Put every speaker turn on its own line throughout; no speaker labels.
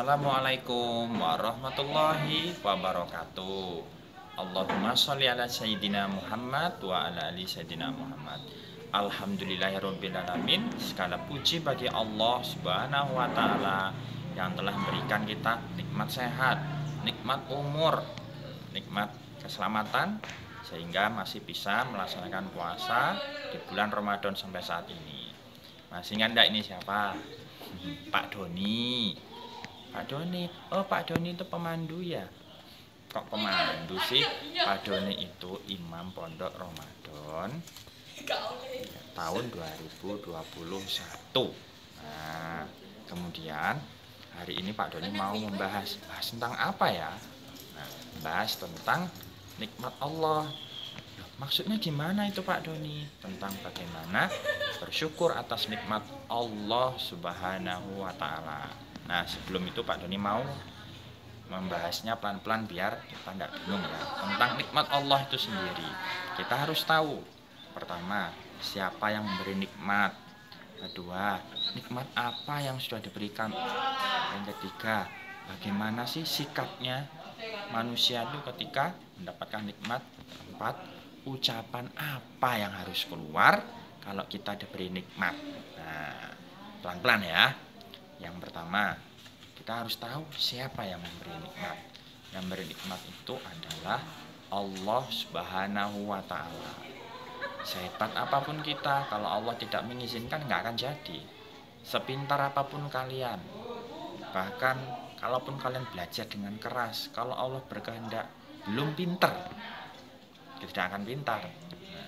Assalamualaikum warahmatullahi wabarakatuh. Allahumma sholli ala sayyidina Muhammad wa ala ali sayyidina Muhammad. Alhamdulillahirabbil alamin. Segala puji bagi Allah Subhanahu wa taala yang telah memberikan kita nikmat sehat, nikmat umur, nikmat keselamatan sehingga masih bisa melaksanakan puasa di bulan Ramadan sampai saat ini. Masih ingat enggak ini siapa? Pak Doni. Pak Doni, oh Pak Doni itu pemandu ya? Kok pemandu sih? Pak Doni itu imam pondok Ramadan tahun 2021. Nah, kemudian hari ini Pak Doni mau bahas tentang apa ya? Nah, bahas tentang nikmat Allah. Maksudnya gimana itu Pak Doni? Tentang bagaimana bersyukur atas nikmat Allah Subhanahu wa taala. Nah, sebelum itu Pak Doni mau membahasnya pelan-pelan biar kita nggak bingung ya. Tentang nikmat Allah itu sendiri. Kita harus tahu, pertama, siapa yang memberi nikmat. Kedua, nikmat apa yang sudah diberikan. Yang ketiga, bagaimana sih sikapnya manusia itu ketika mendapatkan nikmat. Keempat, ucapan apa yang harus keluar kalau kita diberi nikmat. Nah, pelan-pelan ya. Yang pertama, kita harus tahu siapa yang memberi nikmat. Yang memberi nikmat itu adalah Allah Subhanahu wa taala. Sehebat apapun kita, kalau Allah tidak mengizinkan nggak akan jadi. Sepintar apapun kalian, bahkan kalaupun kalian belajar dengan keras, kalau Allah berkehendak belum pintar, tidak akan pintar. Nah,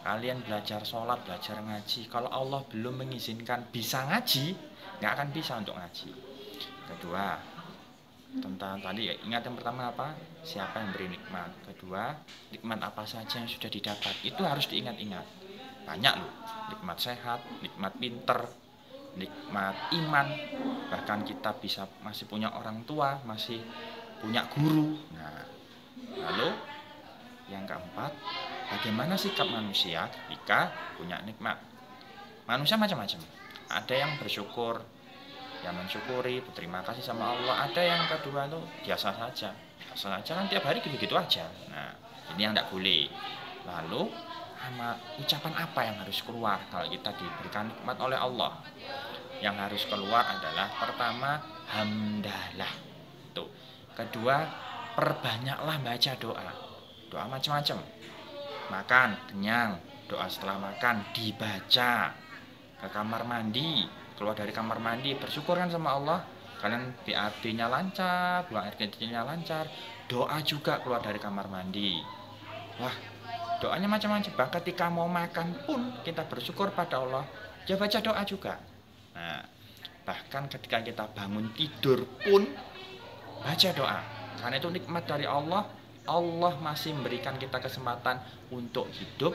kalian belajar sholat, belajar ngaji, kalau Allah belum mengizinkan bisa ngaji, nggak akan bisa untuk ngaji. Kedua, tentang tadi ya, ingat yang pertama apa? Siapa yang beri nikmat. Kedua, nikmat apa saja yang sudah didapat, itu harus diingat-ingat. Banyak loh, nikmat sehat, nikmat pinter, nikmat iman, bahkan kita bisa masih punya orang tua, masih punya guru. Nah, lalu yang keempat, bagaimana sikap manusia ketika punya nikmat. Manusia macam-macam. Ada yang bersyukur, yang mensyukuri, berterima kasih sama Allah. Ada yang kedua tuh biasa saja. Biasa saja kan tiap hari gitu-gitu aja. Nah, ini yang tidak boleh. Lalu, ucapan apa yang harus keluar kalau kita diberikan nikmat oleh Allah? Yang harus keluar adalah pertama, hamdalah. Tuh. Kedua, perbanyaklah baca doa. Doa macam-macam. Makan, kenyang. Doa setelah makan dibaca. Ke kamar mandi, keluar dari kamar mandi, bersyukur kan sama Allah, kalian BAB-nya lancar, buang air kecilnya lancar, doa juga keluar dari kamar mandi. Wah, doanya macam-macam. Bahkan ketika mau makan pun kita bersyukur pada Allah, ya baca doa juga. Nah, bahkan ketika kita bangun tidur pun baca doa, karena itu nikmat dari Allah. Allah masih memberikan kita kesempatan untuk hidup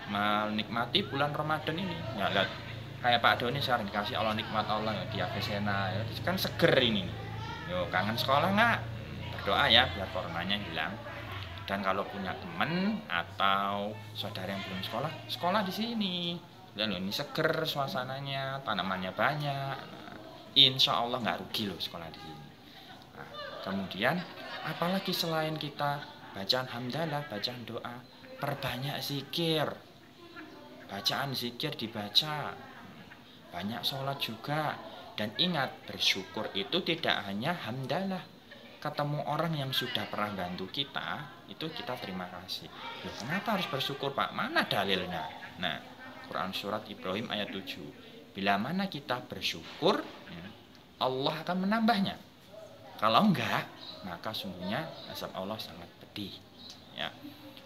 menikmati bulan Ramadan ini. Ya, lihat kayak Pak Doni sekarang dikasih Allah nikmat Allah di Avesena, ya, kan seger ini. Yo, kangen sekolah nggak? Berdoa ya biar coronanya hilang. Dan kalau punya teman atau saudara yang belum sekolah, sekolah di sini. Dan ini seger suasananya, tanamannya banyak. Nah, insya Allah nggak rugi loh sekolah di sini. Nah, kemudian apalagi selain kita bacaan hamdalah, bacaan doa, perbanyak zikir. Bacaan zikir dibaca, banyak sholat juga. Dan ingat, bersyukur itu tidak hanya hamdalah. Ketemu orang yang sudah pernah bantu kita, itu kita terima kasih. Loh, kenapa harus bersyukur Pak? Mana dalilnya? Nah, Quran surat Ibrahim ayat 7. Bila mana kita bersyukur, Allah akan menambahnya. Kalau enggak, maka sungguhnya azab Allah sangat pedih. Ya.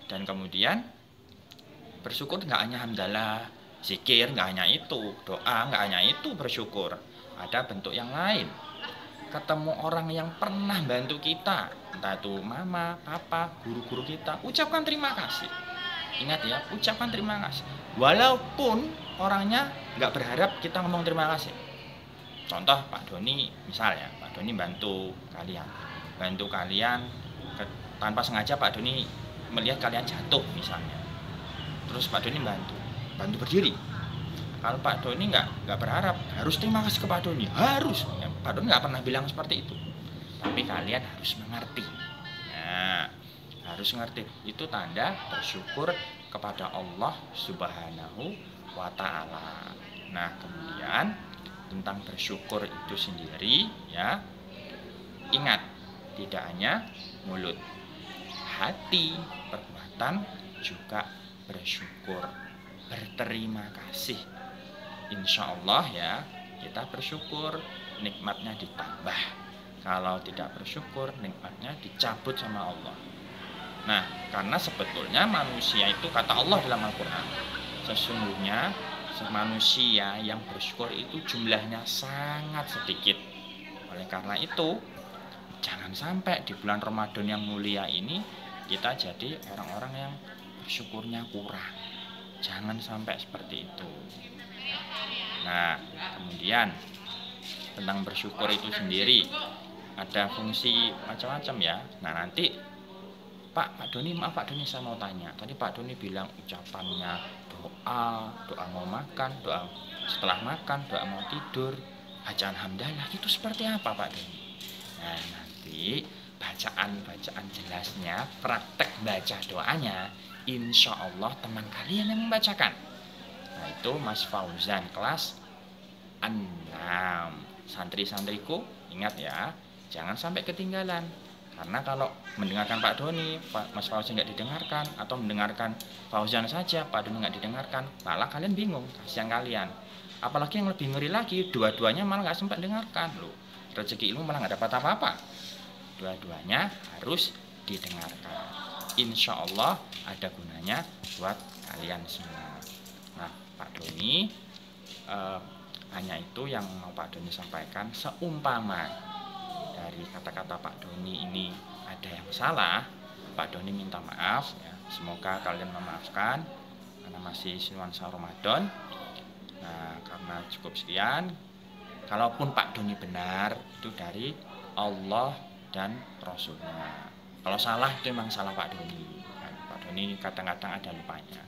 Dan kemudian bersyukur nggak hanya hamdalah, zikir nggak hanya itu, doa nggak hanya itu bersyukur. Ada bentuk yang lain. Ketemu orang yang pernah bantu kita, entah itu mama, papa, guru-guru kita, ucapkan terima kasih. Ingat ya, ucapkan terima kasih. Walaupun orangnya nggak berharap kita ngomong terima kasih. Contoh Pak Doni, misalnya Pak Doni bantu kalian tanpa sengaja Pak Doni melihat kalian jatuh misalnya. Terus Pak Doni bantu berdiri. Kalau Pak Doni nggak berharap harus terima kasih ke Pak Doni, harus. Ya, Pak Doni nggak pernah bilang seperti itu. Tapi kalian harus mengerti. Nah, harus ngerti. Itu tanda bersyukur kepada Allah Subhanahu wa Ta'ala. Nah, kemudian tentang bersyukur itu sendiri, ya, ingat, tidak hanya mulut, hati, perbuatan juga bersyukur, berterima kasih. Insya Allah ya, kita bersyukur, nikmatnya ditambah. Kalau tidak bersyukur, nikmatnya dicabut sama Allah. Nah, karena sebetulnya manusia itu, kata Allah dalam Al-Quran, sesungguhnya manusia yang bersyukur itu jumlahnya sangat sedikit. Oleh karena itu, jangan sampai di bulan Ramadan yang mulia ini kita jadi orang-orang yang bersyukurnya kurang. Jangan sampai seperti itu. Nah, kemudian tentang bersyukur itu sendiri ada fungsi macam-macam ya. Nah, nanti Pak Doni, maaf Pak Doni, saya mau tanya. Tadi Pak Doni bilang ucapannya doa mau makan, doa setelah makan, doa mau tidur, bacaan hamdalah, itu seperti apa Pak Doni? Nah, nanti bacaan jelasnya, praktek baca doanya, insya Allah teman kalian yang membacakan. Nah, itu Mas Fauzan kelas 6. Santri-santriku, ingat ya, jangan sampai ketinggalan. Karena kalau mendengarkan Pak Doni, Mas Fauzan nggak didengarkan, atau mendengarkan Fauzan saja, Pak Doni nggak didengarkan, malah kalian bingung, kasihan kalian. Apalagi yang lebih ngeri lagi, dua-duanya malah nggak sempat dengarkan loh. Rezeki ilmu malah nggak dapat apa-apa. Dua-duanya harus didengarkan. Insya Allah ada gunanya buat kalian semua. Nah, Pak Doni, hanya itu yang mau Pak Doni sampaikan. Seumpama dari kata-kata Pak Doni ini ada yang salah, Pak Doni minta maaf ya. Semoga kalian memaafkan karena masih nuansa Ramadan. Nah, karena cukup sekian. Kalaupun Pak Doni benar, itu dari Allah dan Rasulnya. Kalau salah itu memang salah Pak Doni. Pak Doni kadang-kadang ada lupanya.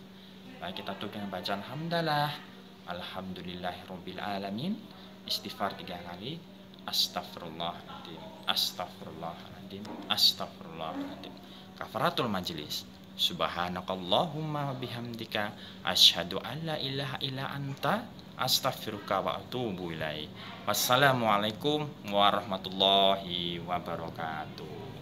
Baik, kita tutup dengan bacaan hamdalah, alhamdulillahirabbil alamin, istighfar 3 kali. Astagfirullahaladzim, astagfirullahaladzim, astagfirullahaladzim. Kafaratul majlis. Subhanakallahumma bihamdika asyhadu an la ilaha illa anta astaghfiruka wa atubu ilaik. Wassalamualaikum warahmatullahi wabarakatuh.